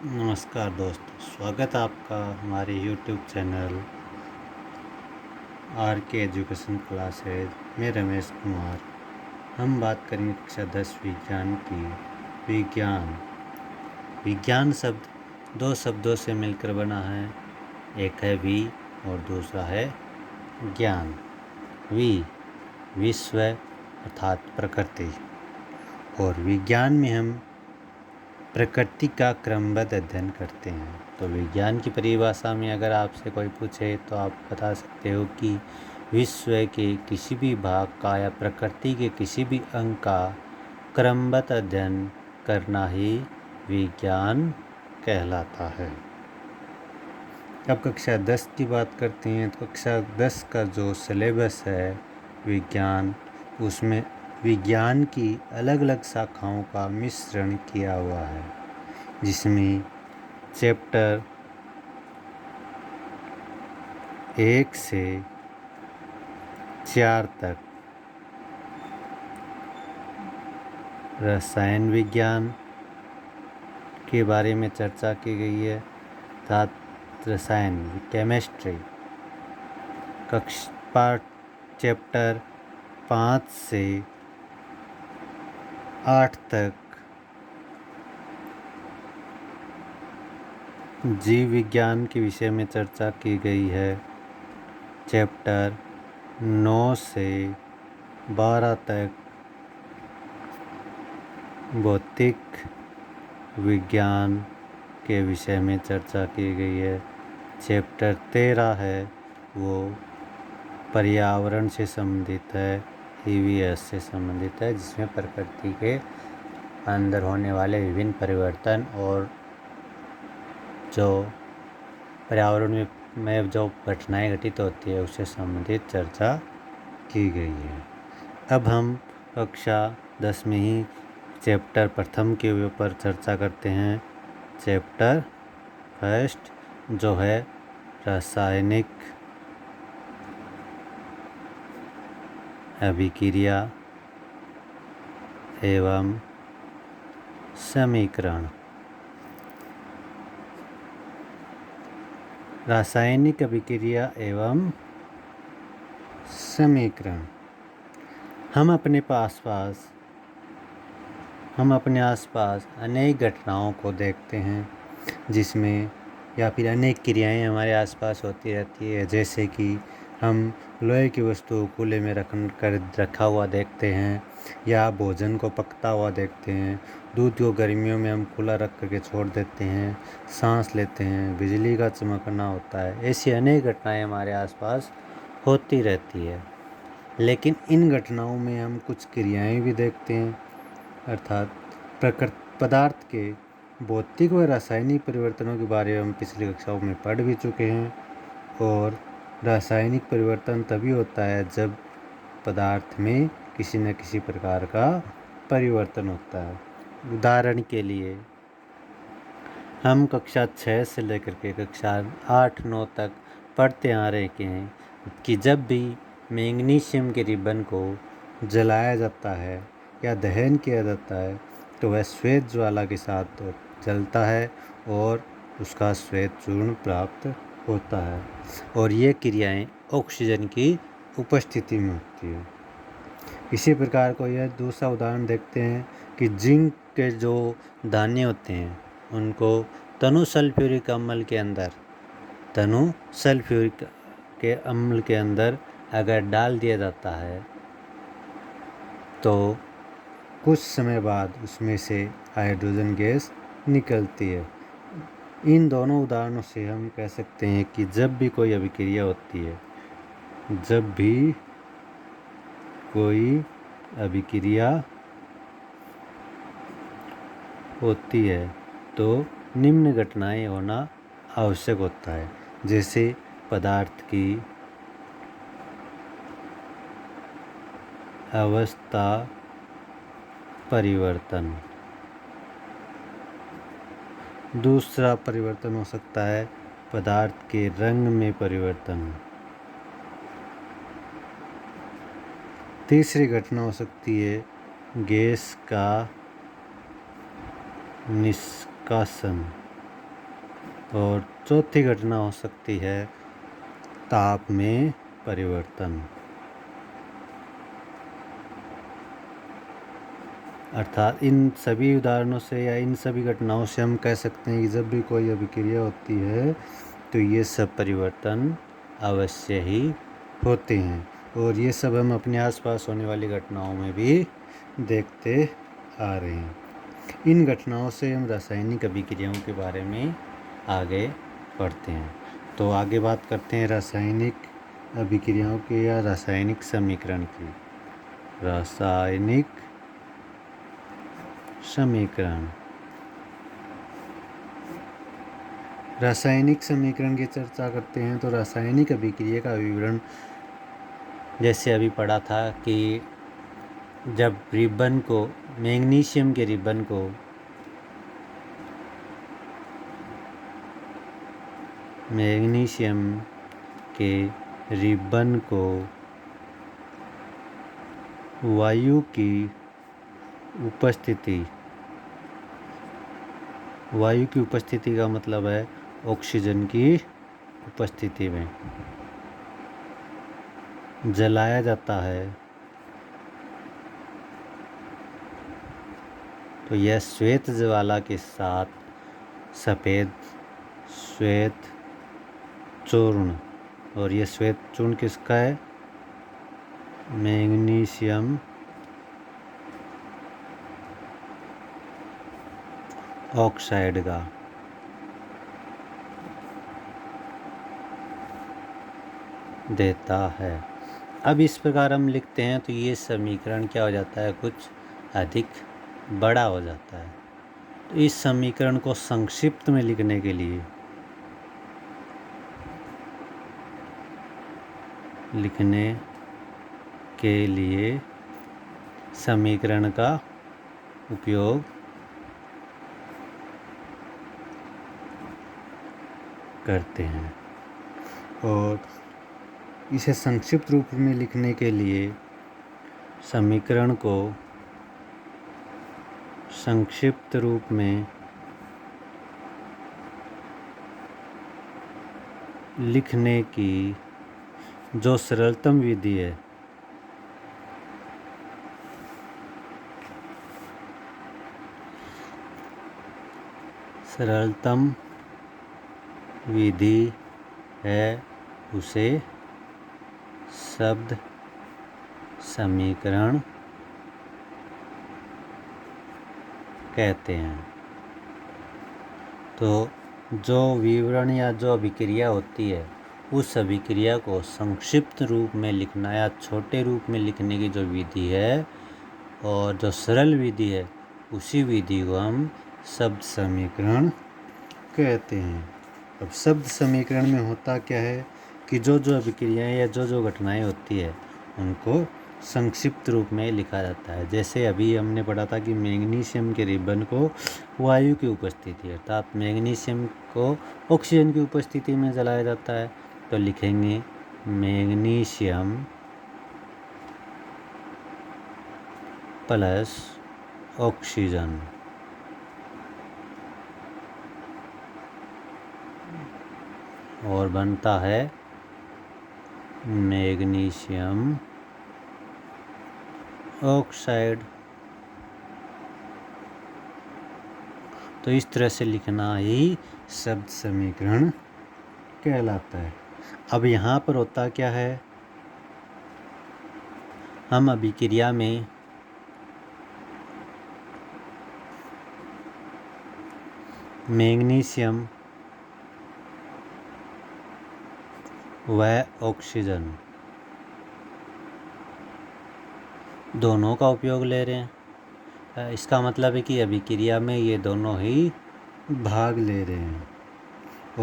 नमस्कार दोस्तों, स्वागत है आपका हमारे YouTube चैनल आर के एजुकेशन क्लासेज में रमेश कुमार। हम बात करेंगे कक्षा 10 विज्ञान की। विज्ञान शब्द दो शब्दों से मिलकर बना है, एक है वी और दूसरा है ज्ञान। वी विश्व अर्थात प्रकृति, और विज्ञान में हम प्रकृति का क्रमबद्ध अध्ययन करते हैं। तो विज्ञान की परिभाषा में अगर आपसे कोई पूछे तो आप बता सकते हो कि विश्व के किसी भी भाग का या प्रकृति के किसी भी अंग का क्रमबद्ध अध्ययन करना ही विज्ञान कहलाता है। अब कक्षा 10 की बात करते हैं तो कक्षा 10 का जो सिलेबस है विज्ञान, उसमें विज्ञान की अलग अलग शाखाओं का मिश्रण किया हुआ है, जिसमें चैप्टर 1 से 4 तक रसायन विज्ञान के बारे में चर्चा की गई है, अर्थात रसायन केमिस्ट्री। चैप्टर 5 से 8 तक जीव विज्ञान के विषय में चर्चा की गई है। चैप्टर 9 से 12 तक भौतिक विज्ञान के विषय में चर्चा की गई है। चैप्टर 13 है वो पर्यावरण से संबंधित है, ईवीएस से संबंधित है, जिसमें प्रकृति के अंदर होने वाले विभिन्न परिवर्तन और जो पर्यावरण में जो घटनाएं घटित होती है उससे संबंधित चर्चा की गई है। अब हम कक्षा 10 में ही चैप्टर प्रथम के ऊपर चर्चा करते हैं। चैप्टर फर्स्ट जो है रासायनिक अभिक्रिया एवं समीकरण। रासायनिक अभिक्रिया एवं समीकरण। हम अपने आसपास अनेक घटनाओं को देखते हैं, जिसमें या फिर अनेक क्रियाएं हमारे आसपास होती रहती है, जैसे कि हम लोहे की वस्तु को खुले में रखा हुआ देखते हैं, या भोजन को पकता हुआ देखते हैं, दूध को गर्मियों में हम खुला रख करके छोड़ देते हैं, सांस लेते हैं, बिजली का चमकना होता है। ऐसी अनेक घटनाएं हमारे आसपास होती रहती है। लेकिन इन घटनाओं में हम कुछ क्रियाएं भी देखते हैं, अर्थात पदार्थ के भौतिक व रासायनिक परिवर्तनों के बारे में हम पिछली कक्षाओं में पढ़ भी चुके हैं। और रासायनिक परिवर्तन तभी होता है जब पदार्थ में किसी न किसी प्रकार का परिवर्तन होता है। उदाहरण के लिए हम कक्षा 6 से लेकर के कक्षा 8-9 तक पढ़ते आ रहे हैं कि जब भी मैग्नीशियम के रिबन को जलाया जाता है या दहन किया जाता है तो वह श्वेत ज्वाला के साथ जलता है और उसका श्वेत चूर्ण प्राप्त होता है, और ये क्रियाएं ऑक्सीजन की उपस्थिति में होती है। इसी प्रकार को यह दूसरा उदाहरण देखते हैं कि जिंक के जो दाने होते हैं उनको तनु सल्फ्यूरिक अम्ल के अंदर अगर डाल दिया जाता है तो कुछ समय बाद उसमें से हाइड्रोजन गैस निकलती है। इन दोनों उदाहरणों से हम कह सकते हैं कि जब भी कोई अभिक्रिया होती है तो निम्न घटनाएं होना आवश्यक होता है, जैसे पदार्थ की अवस्था परिवर्तन। दूसरा परिवर्तन हो सकता है पदार्थ के रंग में परिवर्तन। तीसरी घटना हो सकती है गैस का निष्कासन। और चौथी घटना हो सकती है ताप में परिवर्तन। अर्थात इन सभी उदाहरणों से या इन सभी घटनाओं से हम कह सकते हैं कि जब भी कोई अभिक्रिया होती है तो ये सब परिवर्तन अवश्य ही होते हैं, और ये सब हम अपने आसपास होने वाली घटनाओं में भी देखते आ रहे हैं। इन घटनाओं से हम रासायनिक अभिक्रियाओं के बारे में आगे पढ़ते हैं। तो आगे बात करते हैं रासायनिक अभिक्रियाओं की या रासायनिक समीकरण की। रासायनिक समीकरण। रासायनिक समीकरण की चर्चा करते हैं तो रासायनिक अभिक्रिया का विवरण जैसे अभी पढ़ा था कि जब रिबन को, मैग्नीशियम के रिबन को वायु की उपस्थिति का मतलब है ऑक्सीजन की उपस्थिति में जलाया जाता है तो यह श्वेत ज्वाला के साथ सफ़ेद श्वेत चूर्ण, और यह श्वेत चूर्ण किसका है? मैग्नीशियम ऑक्साइड का। देता है। अब इस प्रकार हम लिखते हैं तो ये समीकरण क्या हो जाता है? कुछ अधिक बड़ा हो जाता है। तो इस समीकरण को संक्षिप्त में लिखने के लिए समीकरण का उपयोग करते हैं, और इसे संक्षिप्त रूप में लिखने के लिए समीकरण को संक्षिप्त रूप में लिखने की जो सरलतम विधि है, उसे शब्द समीकरण कहते हैं। तो जो विवरण या जो अभिक्रिया होती है उस अभिक्रिया को संक्षिप्त रूप में लिखना या छोटे रूप में लिखने की जो विधि है और जो सरल विधि है उसी विधि को हम शब्द समीकरण कहते हैं। अब शब्द समीकरण में होता क्या है कि जो जो अभिक्रियाएं या जो जो घटनाएं होती है उनको संक्षिप्त रूप में लिखा जाता है। जैसे अभी हमने पढ़ा था कि मैग्नीशियम के रिबन को वायु की उपस्थिति अर्थात मैग्नीशियम को ऑक्सीजन की उपस्थिति में जलाया जाता है, तो लिखेंगे मैग्नीशियम प्लस ऑक्सीजन, और बनता है मैग्नीशियम ऑक्साइड। तो इस तरह से लिखना ही शब्द समीकरण कहलाता है। अब यहाँ पर होता क्या है, हम अभिक्रिया में मैग्नीशियम व ऑक्सीजन दोनों का उपयोग ले रहे हैं। इसका मतलब है कि अभिक्रिया में ये दोनों ही भाग ले रहे हैं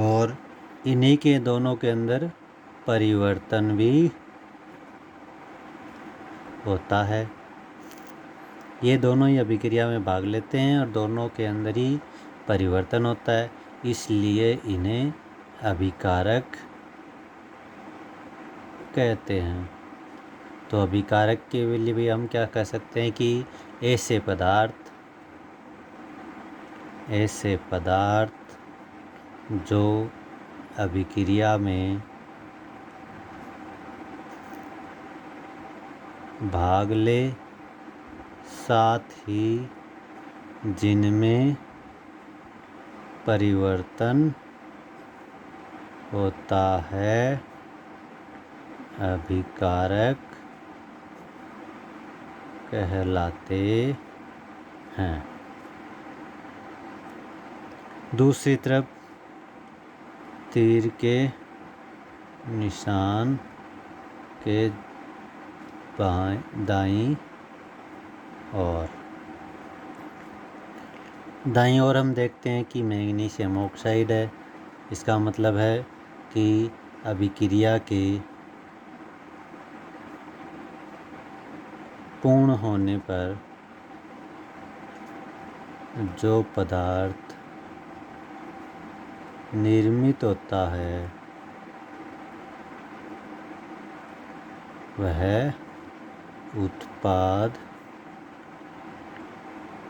और इन्हीं के दोनों के अंदर परिवर्तन भी होता है। ये दोनों ही अभिक्रिया में भाग लेते हैं और दोनों के अंदर ही परिवर्तन होता है, इसलिए इन्हें अभिकारक कहते हैं। तो अभिकारक के लिए भी हम क्या कह सकते हैं कि ऐसे पदार्थ जो अभिक्रिया में भाग ले, साथ ही जिनमें परिवर्तन होता है, अभिकारक कहलाते हैं। दूसरी तरफ तीर के निशान के दाईं ओर हम देखते हैं कि मैग्नीशियम ऑक्साइड है। इसका मतलब है कि अभिक्रिया के पूर्ण होने पर जो पदार्थ निर्मित होता है वह उत्पाद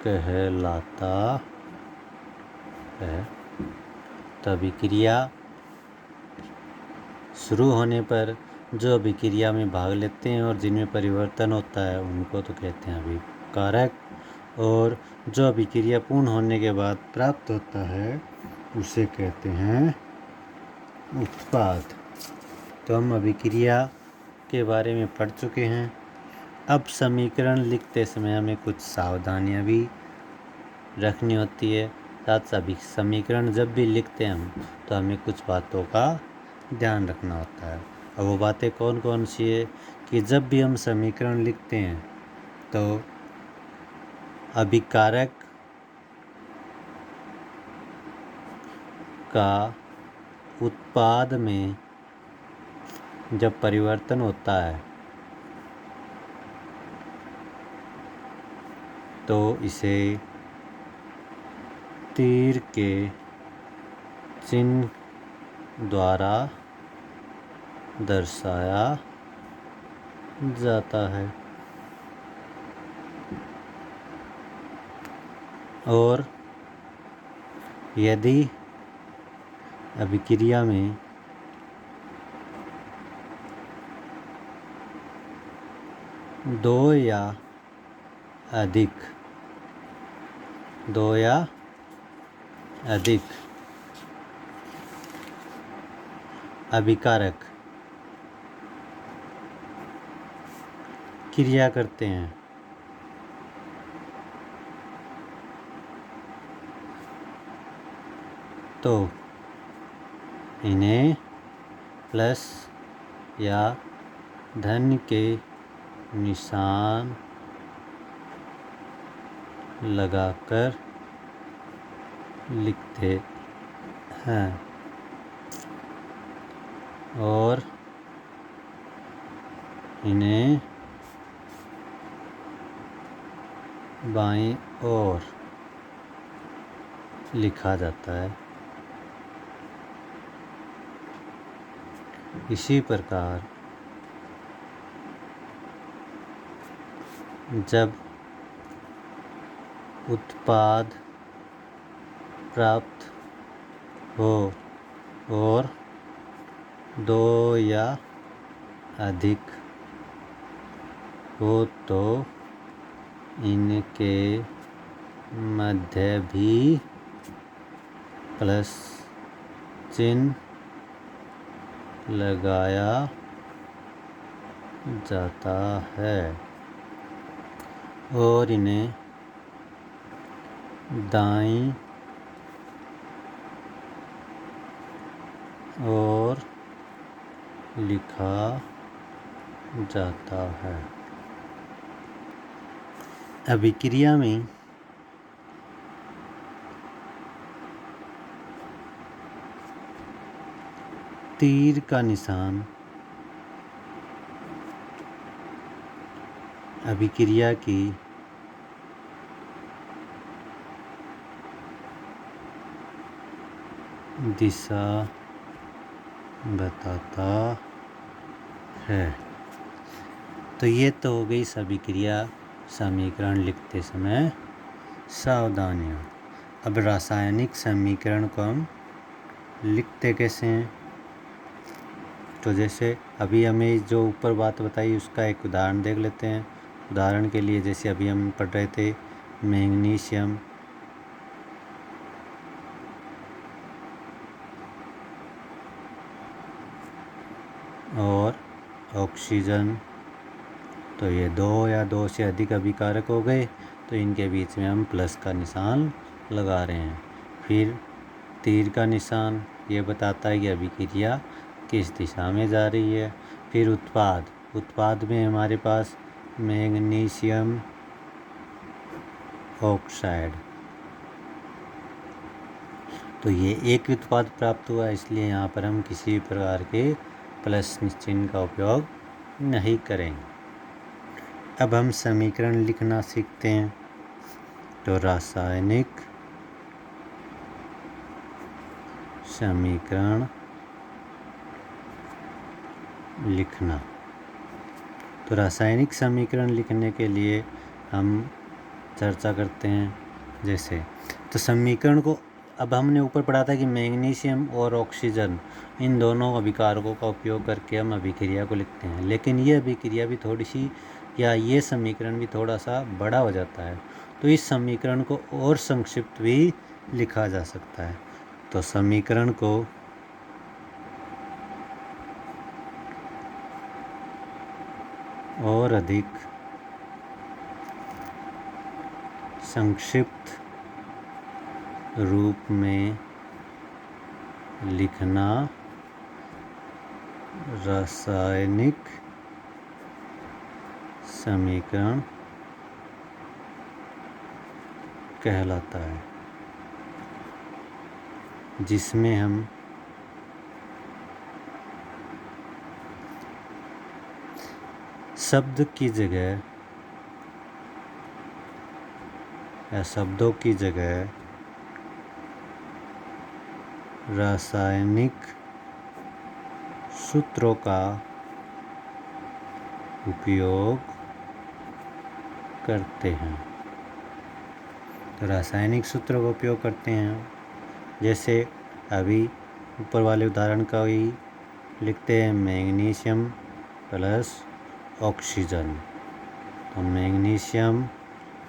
कहलाता है। तो अभिक्रिया शुरू होने पर जो अभिक्रिया में भाग लेते हैं और जिनमें परिवर्तन होता है उनको तो कहते हैं अभिकारक, और जो अभिक्रिया पूर्ण होने के बाद प्राप्त होता है उसे कहते हैं उत्पाद। तो हम अभिक्रिया के बारे में पढ़ चुके हैं। अब समीकरण लिखते समय हमें कुछ सावधानियां भी रखनी होती है। साथ ही समीकरण जब भी लिखते हैं हम तो हमें कुछ बातों का ध्यान रखना होता है। और वो बातें कौन कौन सी है कि जब भी हम समीकरण लिखते हैं तो अभिकारक का उत्पाद में जब परिवर्तन होता है तो इसे तीर के चिन्ह द्वारा दर्शाया जाता है। और यदि अभिक्रिया में दो या अधिक अभिकारक क्रिया करते हैं तो इन्हें प्लस या धन के निशान लगाकर लिखते हैं और इन्हें बाईं ओर लिखा जाता है। इसी प्रकार जब उत्पाद प्राप्त हो और दो या अधिक हो तो इनके मध्य भी प्लस चिन्ह लगाया जाता है और इन्हें दाईं ओर लिखा जाता है। अभिक्रिया में तीर का निशान अभिक्रिया की दिशा बताता है। तो ये तो हो गई अभिक्रिया समीकरण लिखते समय सावधानियाँ। अब रासायनिक समीकरण को हम लिखते कैसे हैं। तो जैसे अभी हमें जो ऊपर बात बताई उसका एक उदाहरण देख लेते हैं। उदाहरण के लिए जैसे अभी हम पढ़ रहे थे मैग्नीशियम और ऑक्सीजन, तो ये दो या दो से अधिक अभिकारक हो गए, तो इनके बीच में हम प्लस का निशान लगा रहे हैं। फिर तीर का निशान ये बताता है कि अभिक्रिया किस दिशा में जा रही है। फिर उत्पाद में हमारे पास मैग्नीशियम ऑक्साइड, तो ये एक उत्पाद प्राप्त हुआ, इसलिए यहाँ पर हम किसी प्रकार के प्लस चिन्ह का उपयोग नहीं करेंगे। अब हम समीकरण लिखना सीखते हैं। तो रासायनिक समीकरण लिखना। तो रासायनिक समीकरण लिखने के लिए हम चर्चा करते हैं। जैसे तो समीकरण को अब हमने ऊपर पढ़ा था कि मैग्नीशियम और ऑक्सीजन इन दोनों अभिकारकों का उपयोग करके हम अभिक्रिया को लिखते हैं, लेकिन ये अभिक्रिया भी थोड़ी सी या ये समीकरण भी थोड़ा सा बड़ा हो जाता है, तो इस समीकरण को और संक्षिप्त भी लिखा जा सकता है। तो समीकरण को और अधिक संक्षिप्त रूप में लिखना रासायनिक समीकरण कहलाता है, जिसमें हम शब्द की जगह या शब्दों की जगह रासायनिक सूत्रों का उपयोग करते हैं। तो रासायनिक सूत्रों का उपयोग करते हैं, जैसे अभी ऊपर वाले उदाहरण का ही लिखते हैं मैग्नीशियम प्लस ऑक्सीजन, तो मैग्नीशियम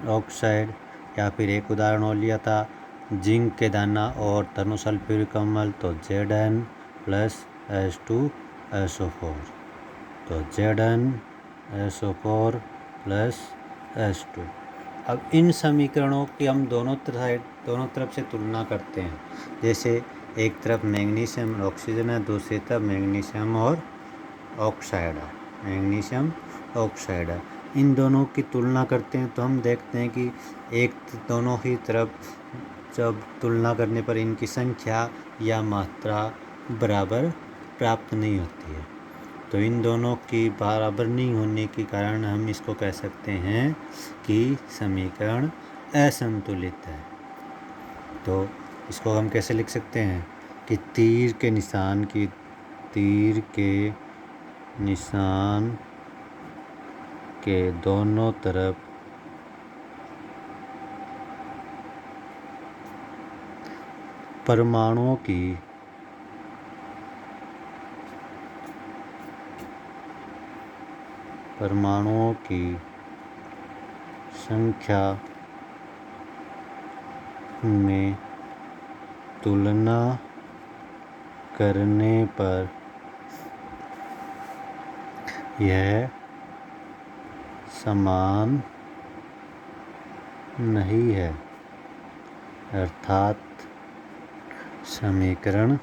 ऑक्साइड। या फिर एक उदाहरण और लिया था जिंक के दाना और तनुसल्फ्यूरिक अम्ल, तो Zn प्लस H2SO4, तो ZnSO4 प्लस H2। अब इन समीकरणों की हम दोनों तरफ से तुलना करते हैं। जैसे एक तरफ मैग्नीशियम और ऑक्सीजन है, दूसरी तरफ मैग्नीशियम और ऑक्साइड है, मैग्नीशियम ऑक्साइड है। इन दोनों की तुलना करते हैं तो हम देखते हैं कि दोनों ही तरफ जब तुलना करने पर इनकी संख्या या मात्रा बराबर प्राप्त नहीं होती है। तो इन दोनों की बराबर नहीं होने के कारण हम इसको कह सकते हैं कि समीकरण असंतुलित है। तो इसको हम कैसे लिख सकते हैं कि तीर के निशान के दोनों तरफ परमाणुओं की संख्या में तुलना करने पर यह समान नहीं है, अर्थात समीकरण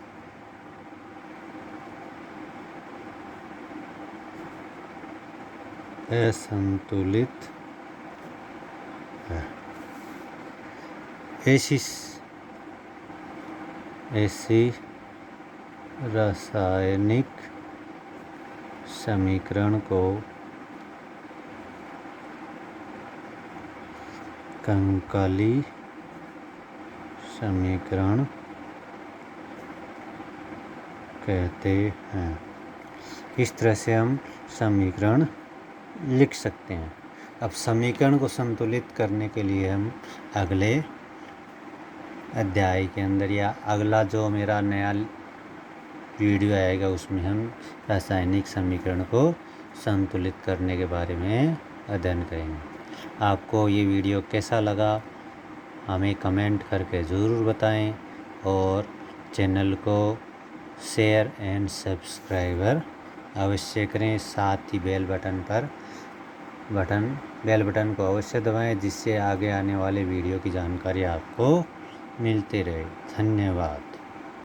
असंतुलित है। ऐसी रासायनिक समीकरण को कंकाली समीकरण कहते हैं। इस तरह से हम समीकरण लिख सकते हैं। अब समीकरण को संतुलित करने के लिए हम अगले अध्याय के अंदर या अगला जो मेरा नया वीडियो आएगा उसमें हम रासायनिक समीकरण को संतुलित करने के बारे में अध्ययन करेंगे। आपको ये वीडियो कैसा लगा हमें कमेंट करके ज़रूर बताएं और चैनल को शेयर एंड सब्सक्राइबर अवश्य करें। साथ ही बेल बटन को अवश्य दबाएं जिससे आगे आने वाले वीडियो की जानकारी आपको मिलती रहे। धन्यवाद।